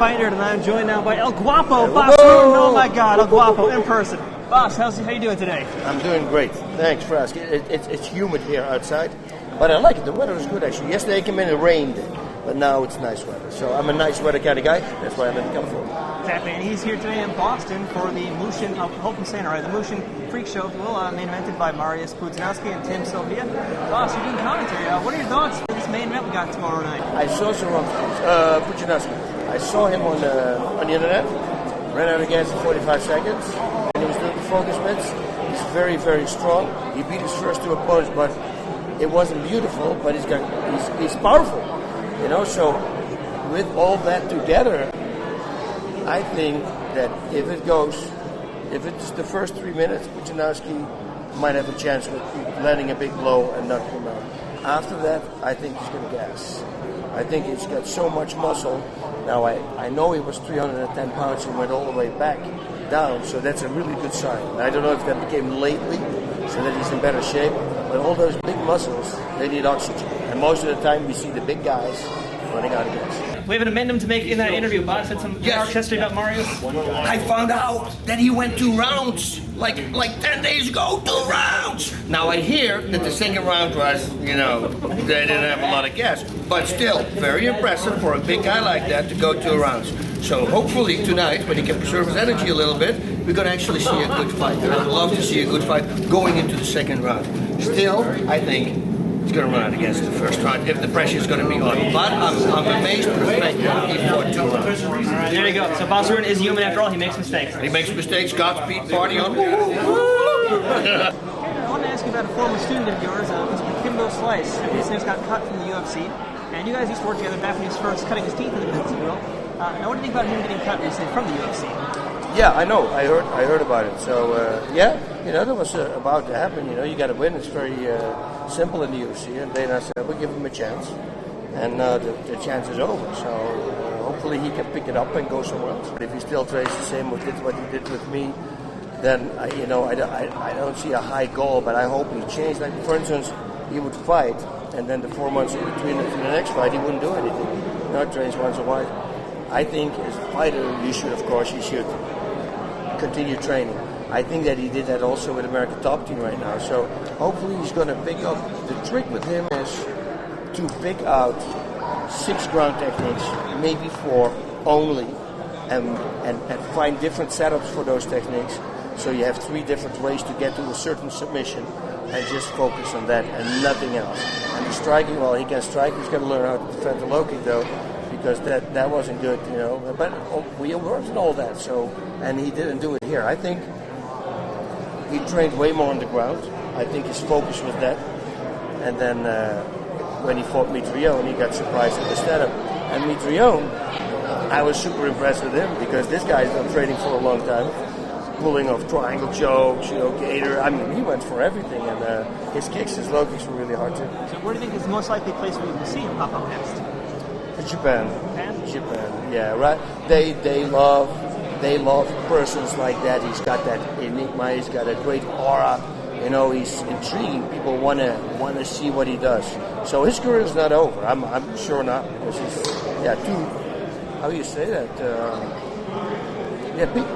fighter, and I'm joined now by El Guapo, Bas Rutten. Oh my God, El Guapo in person. Bas, how you doing today? I'm doing great. Thanks for asking. It's humid here outside, but I like it. The weather is good actually. Yesterday I came in, it rained, but now it's nice weather. So I'm a nice weather kind of guy. That's why I'm in California. Exactly, and he's here today in Boston for the Moosin, hope I'm saying it right, the Moosin Freak Show, if you will, main evented by VS Pudzianowski and Sylvia. Bas, you're doing commentary. What are your thoughts for this main event we got tomorrow night? I saw Pudzianowski. I saw him on the internet. Ran out against 45 seconds. And he was doing the focus mitts. He's very, very strong. He beat his first two opponents, but it wasn't beautiful. But he's powerful, you know. So with all that together, I think that if it's the first 3 minutes, Pudzianowski might have a chance with landing a big blow and knock him out. After that, I think he's going to gas. I think he's got so much muscle. Now, I know he was 310 pounds and went all the way back down, so that's a really good sign. I don't know if that became lately, so that he's in better shape, but all those big muscles, they need oxygen. And most of the time, we see the big guys running out of gas. We have an amendment to make in that interview. Bas said some dark history about Marius. I found out that he went 2 rounds, like 10 days ago, 2 rounds. Now I hear that the second round was, you know, they didn't have a lot of gas, but still very impressive for a big guy like that to go 2 rounds. So hopefully tonight, when he can preserve his energy a little bit, we're going to actually see a good fight. I'd love to see a good fight going into the second round. Still, I think he's going to run out against the first round if the pressure is going to be on. But I'm amazed with the fact that he fought 2 rounds. There you go. So Bas Rutten is human after all. He makes mistakes. He makes mistakes. Godspeed, party on. I want to ask you about a former student of yours, Mr. Kimbo Slice. He recently just got cut from the UFC. And you guys used to work together back when he was first cutting his teeth in the business world. Now, what do you think about him getting cut recently from the UFC? Yeah, I know. I heard about it. So yeah, you know, that was about to happen. You know, you got to win. It's very simple in the UFC. And Dana said, "We'll give him a chance," and the chance is over. So hopefully he can pick it up and go somewhere else. But if he still trains the same with what he did with me, then I don't see a high goal. But I hope he changed. Like for instance, he would fight, and then the 4 months in between the next fight, he wouldn't do anything. You know, trains once a while. I think as a fighter, you should continue training. I think that he did that also with American Top Team right now. So hopefully he's going to pick up. The trick with him is to pick out 6 ground techniques, maybe 4 only, and find different setups for those techniques. So you have 3 different ways to get to a certain submission, and just focus on that and nothing else. And the striking, well, he can strike. He's got to learn how to defend the low kick though, because that wasn't good, you know. But we worked on all that, so, and he didn't do it here. I think he trained way more on the ground. I think his focus was that. And then when he fought Mitrione, he got surprised at the setup. And Mitrione, I was super impressed with him because this guy's been training for a long time, pulling off triangle chokes, you know, gator. I mean, he went for everything, and his kicks, his low kicks were really hard too. So where do you think is the most likely place where you will see him pop up next? Japan, yeah, right. They love persons like that. He's got that enigma. He's got a great aura. You know, he's intriguing. People want to see what he does. So his career is not over. I'm sure not, because he's how do you say that?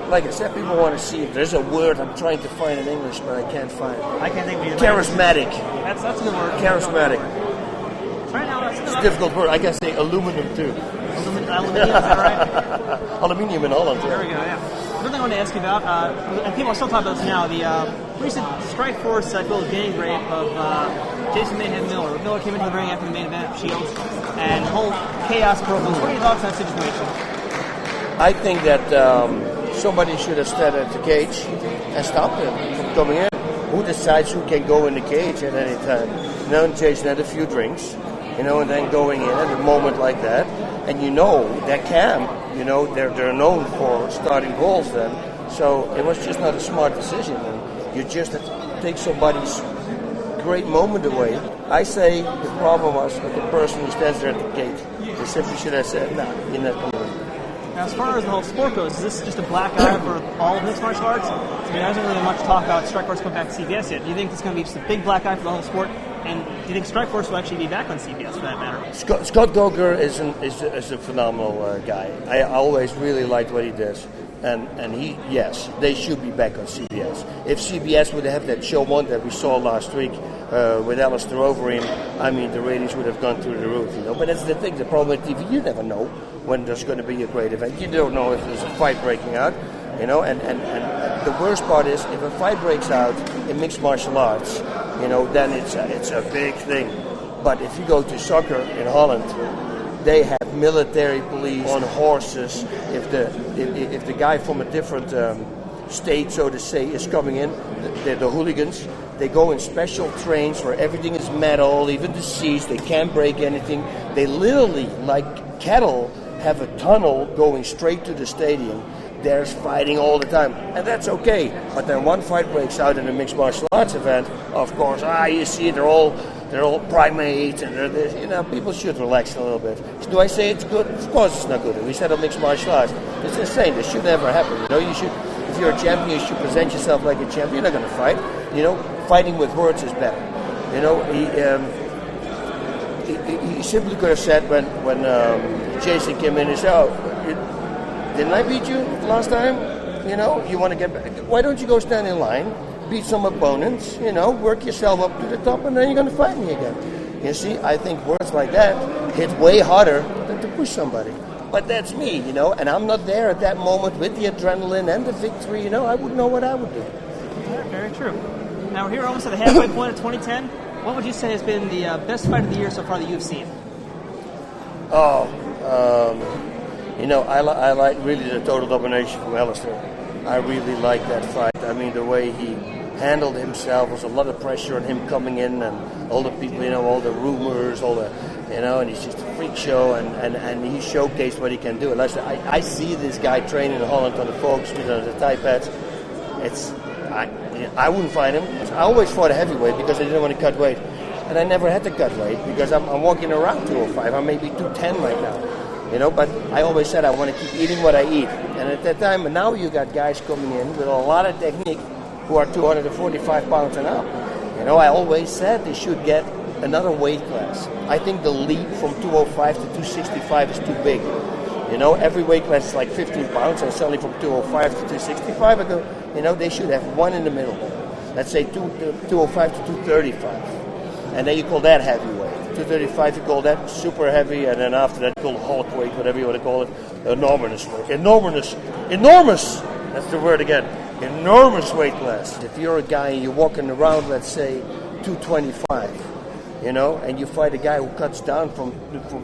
Like I said, people want to see it. There's a word I'm trying to find in English, but I can't find it. I can't think of it. Charismatic. That's a good word. Charismatic. Right now, it's a difficult word. I can say aluminum too. Aluminium, is that right? Aluminium in Holland. There we go, yeah. Another thing I want to ask you about, and people are still talking about this now, the recent Strikeforce, I feel, gang rape of Jason Mayhem Miller. Miller came into the ring after the main event of Shields, and the whole chaos broke loose. What are your thoughts on that situation? I think that somebody should have stayed at the cage and stopped him from coming in. Who decides who can go in the cage at any time? You know, Jason had a few drinks, you know, and then going in at a moment like that. And you know, that camp, you know, they're known for starting brawls then. So it was just not a smart decision. And you just have to take somebody's great moment away. I say the problem was with the person who stands there at the gate. They simply should have said, "No, you're not coming in." Now, as far as the whole sport goes, is this just a black eye for all of mixed martial arts? I mean, there hasn't really much talk about Strikeforce coming back to CBS yet. Do you think it's going to be just a big black eye for the whole sport? And do you think Strikeforce will actually be back on CBS for that matter? Scott Coker is a phenomenal guy. I always really liked what he does. And yes, they should be back on CBS. If CBS would have that show one that we saw last week with Alistair Overeem, I mean, the ratings would have gone through the roof, you know. But that's the thing, the problem with TV, you never know when there's going to be a great event. You don't know if there's a fight breaking out, you know. And the worst part is, if a fight breaks out in mixed martial arts, you know, then it's a big thing. But if you go to soccer in Holland, they have military police on horses. If the guy from a different state, so to say, is coming in, the hooligans, they go in special trains where everything is metal, even the seats, they can't break anything. They literally, like cattle, have a tunnel going straight to the stadium. There's fighting all the time, and that's okay. But then one fight breaks out in a mixed martial arts event, of course, you see they're all primates, and they're this, you know, people should relax a little bit. Do I say it's good? Of course it's not good. We said on mixed martial arts, it's insane. This should never happen. You know, you should, if you're a champion, you should present yourself like a champion. You're not going to fight. You know, fighting with words is better. You know, he simply could have said when Jason came in, he said, didn't I beat you last time? You know, you want to get back. Why don't you go stand in line, beat some opponents, you know, work yourself up to the top, and then you're going to fight me again. You see, I think words like that hit way harder than to push somebody. But that's me, you know, and I'm not there at that moment with the adrenaline and the victory, you know. I wouldn't know what I would do. Yeah, very true. Now, we're here almost at the halfway point of 2010. What would you say has been the best fight of the year so far that you've seen? You know, I like really the total domination from Alistair. I really like that fight. I mean, the way he handled himself, was a lot of pressure on him coming in, and all the people, you know, all the rumors, all the, you know, and he's just a freak show, and he showcased what he can do. And I see this guy training in Holland on the folks with the Thai pads. I wouldn't fight him. I always fought a heavyweight because I didn't want to cut weight. And I never had to cut weight because I'm walking around 205. I'm maybe 210 right now. You know, but I always said I want to keep eating what I eat. And at that time, and now you got guys coming in with a lot of technique who are 245 pounds and up. You know, I always said they should get another weight class. I think the leap from 205 to 265 is too big. You know, every weight class is like 15 pounds, and suddenly from 205 to 265, I go, you know, they should have one in the middle. Let's say 205 to 235. And then you call that heavyweight. 235, you call that super heavy, and then after that, you call it Hulk weight, whatever you want to call it. Enormous weight. Enormous! That's the word again. Enormous weight class. If you're a guy and you're walking around, let's say, 225, you know, and you fight a guy who cuts down from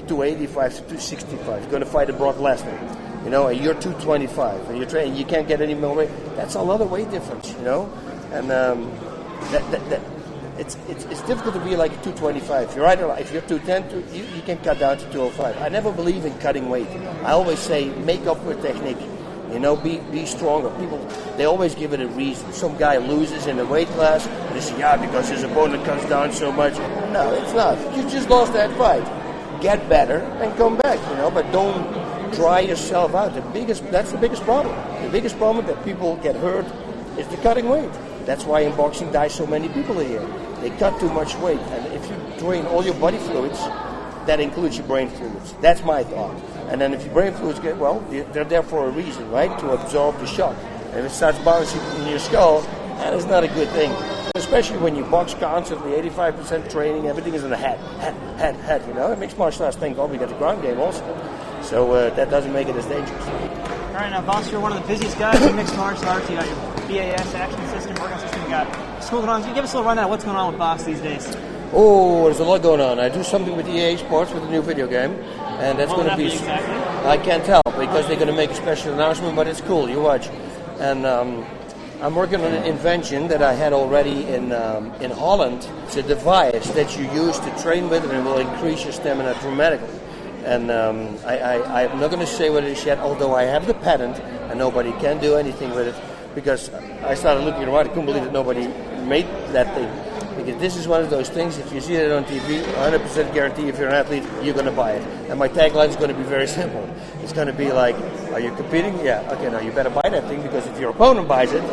285 to 265, you're going to fight a Brock Lesnar, you know, and you're 225, and you're training, you can't get any more weight. That's a lot of weight difference, you know, and it's difficult to be like 225. If you're 210, you can cut down to 205. I never believe in cutting weight. I always say make up with technique. You know, be stronger. People, they always give it a reason. Some guy loses in the weight class, and they say, because his opponent cuts down so much. No, it's not. You just lost that fight. Get better and come back, you know, but don't dry yourself out. That's the biggest problem. The biggest problem that people get hurt is the cutting weight. That's why in boxing die so many people a year. They cut too much weight. And if you drain all your body fluids, that includes your brain fluids. That's my thought. And then if your brain fluids they're there for a reason, right? To absorb the shock. And if it starts bouncing in your skull, that is not a good thing. Especially when you box constantly, 85% training, everything is in the head, you know? It makes martial arts, thank God we got the ground game also. So that doesn't make it as dangerous. All right, now, Bas, you're one of the busiest guys in mixed martial arts. You got your BAS action system, workout system. You got school going on. Can you give us a little rundown of what's going on with Bas these days? Oh, there's a lot going on. I do something with EA Sports with a new video game, and that's going to be. Exactly? I can't tell because they're going to make a special announcement, but it's cool. You watch, and I'm working on an invention that I had already in Holland. It's a device that you use to train with, and it will increase your stamina dramatically. And I'm not going to say what it is yet, although I have the patent, and nobody can do anything with it, because I started looking around. I couldn't believe that nobody made that thing. Because this is one of those things, if you see it on TV, 100% guarantee if you're an athlete, you're going to buy it. And my tagline is going to be very simple. It's going to be like, are you competing? Yeah, okay, now you better buy that thing, because if your opponent buys it,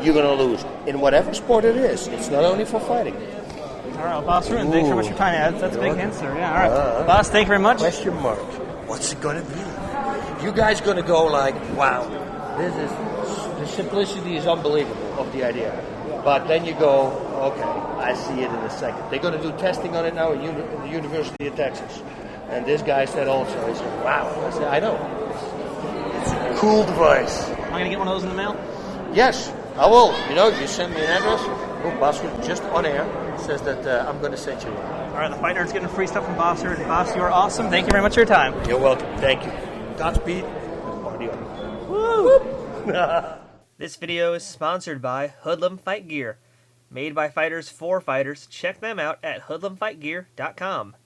you're going to lose. In whatever sport it is. It's not only for fighting. All right, well, Bas Rutten, thanks very much for your time. That's a big answer. Yeah, all right. Bas, thank you very much. Question mark. What's it going to be? You guys going to go like, wow, the simplicity is unbelievable of the idea. But then you go, okay, I see it in a second. They're going to do testing on it now at the University of Texas. And this guy said also, he said, wow. I said, I know. It's a cool device. Am I going to get one of those in the mail? Yes, I will. You know, you send me an address. Oh, Bas Rutten, just on air, says that I'm going to send you one. All right, the Fight Nerd's getting free stuff from Bas Rutten. Bas, you are awesome. Thank you very much for your time. You're welcome. Thank you. Godspeed. Party on. Woo! This video is sponsored by Hoodlum Fight Gear. Made by fighters for fighters. Check them out at hoodlumfightgear.com.